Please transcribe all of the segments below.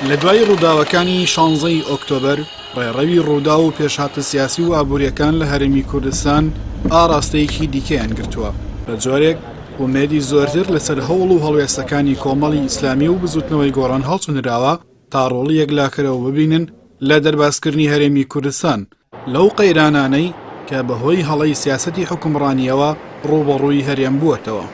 لە دوای ڕووداوەکانی 16 ئۆکتۆبەر ڕێڕەوی ڕوودا و پێشهاتە سیاسی و ئابوووریەکان لە هەرێمی کوردستان ئاڕاستەیەکی دیکەیان گرتووە بە جۆرێک ومێدی زۆرتر لەسەر هەوڵ و هەڵوێستەکانی کۆمەڵی ئیسلامی و بزوتنەوەی گۆڕان هەڵچونراوە تا ڕۆڵی یەکلاکەرەوە ببینن لە دەرباسکردنی هەرێمی کوردستان لەو قەیرانانەی کە بەهۆی هەڵەی سیاسەتی حکومڕانیەوە ڕووبەڕووی هەرێم بووەتەوە.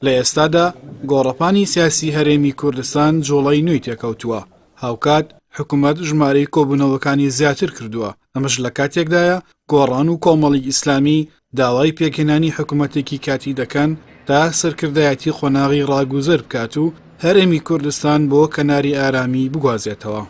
لە ئێستادا گۆڕەپانی سیاسی هەرێمی کوردستان جۆڵەی نوێی تێکەوتووە، هاوکات حکوومەت ژمارەی کۆبوونەوەکانی زیاتر کردووە. ئەمەش لە کاتێکدایە گۆڕان و کۆمەڵی ئیسلامی داوای پێکهێنانی حکوومەتێکی کاتی دەکەن تا سەرکردایەتی خۆناغی ڕاگوزەر بکات و هەرێمی کوردستان بۆ کەناری ئارامی بگوازێتەوە.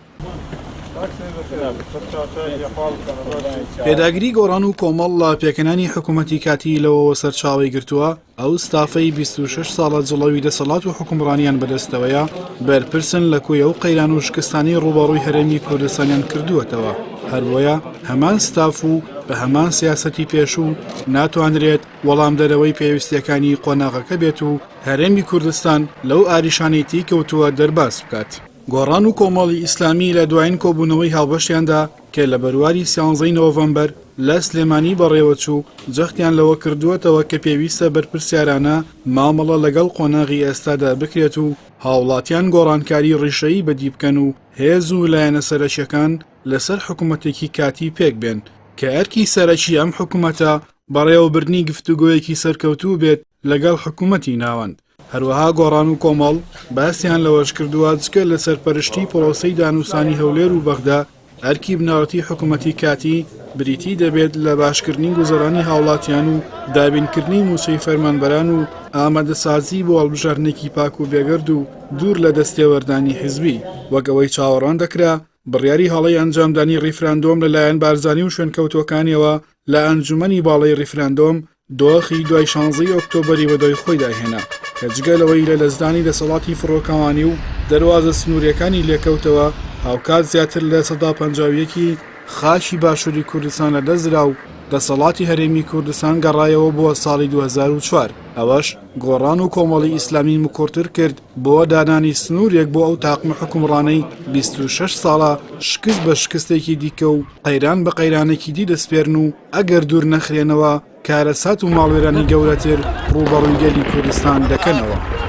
پێداگیری گۆڕان و کۆمەڵ لە پێکەنانی حکوومەتی کاتی لەوەوە سەرچاوی گرتووە ئەو ستافەی 26 ساڵە جوڵەوی دەسەڵات و حکومڕانیان بەدەستەوەیە بەرپرسن لە کوێ و قەیران و شکستانی ڕووبەڕووی هەرێمی کوردستانیان کردووەتەوە. هەروەیە هەمان ستاف و بە هەمان سیاسەتی پێشوو ناتوانرێت وەڵام دەرەوەی پێویستیەکانی قۆناغەکە بێت و هەرێمی کوردستان لەو ئاریشانێتی کەوتووە دەرباس بکات. گۆڕان و کۆمەڵی ئیسلامی لە دوایین کۆبوونەوەی هاوبەشیاندا کە لە بەرواری 13 نۆڤەمبەر لە سلێمانی بەڕێوەچوو جەختیان لەوە کردووەتەوە کە پێویستە بەرپرسیارانە مامەڵە لەگەڵ قۆناغی ئێستادا بکرێت و هاوڵاتیان گۆڕانکاری ڕیشەیی بەدی بکەن و هێز و لایەنە سەرەکیەکان لەسەر حکوومەتێکی کاتی پێک بێن کە ئەرکی سەرەکی ئەم حکوومەتە بەڕێوەبردنی گفتوگۆیەکی سەرکەوتوو بێت لەگەڵ حکوومەتی ناوەند. هەروەها گۆڕان و کۆمەڵ باسییان لەوەش کردووە جگە لە سەرپەرشتی پرۆسەی دانووسانی هەولێر و بەغدا ئەرکی بنەڕەتی حکوومەتی کاتی بریتی دەبێت لە باشکردنی گوزەرانی هاوڵاتیان و دابینکردنی موچەی فەرمانبەران و ئامادەسازی بۆ هەڵبژاردنێکی پاک و بێگەرد و دوور لە دەستێوەردانی حیزبی وەک ئەوەی چاوەڕوان دەکرا بڕیاری هەڵەی ئەنجامدانی ڕیفراندۆم لەلایەن بارزانی و شوێنکەوتوەکانیەوە لە ئەنجومەنی باڵای ڕیفراندۆم دۆخی دوای 16 ئۆکتۆبەری بەدوای خۆی داهێنا کە جگەلەوەی لە لەزدانی دەسەڵاتی فڕۆکەوانی و دەواازە سنووریەکانی لێکەوتەوە هاوکات زیاتر لە 151 خاچی باشووری کوردستان لە دەسترا و دەسەڵاتی هەرێمی کوردستان گەڕایەوە بۆ ساڵی 2004. ئەوەش گۆڕان و کۆمەڵی ئیسلامی مکۆرتر کرد بۆ دانانی سنوورێک بۆ ئەو تاقمە حکومڕانەی 26 ساڵە شکست بە شکستێکی دیکە و قەیران بە قەیرانێکی دی دەسپێرن و ئەگەر دوور نەخرێنەوە کارەسات و ماڵوێرانی گەورەتر ڕووبەڕووی گەلی کوردستان دەکەنەوە.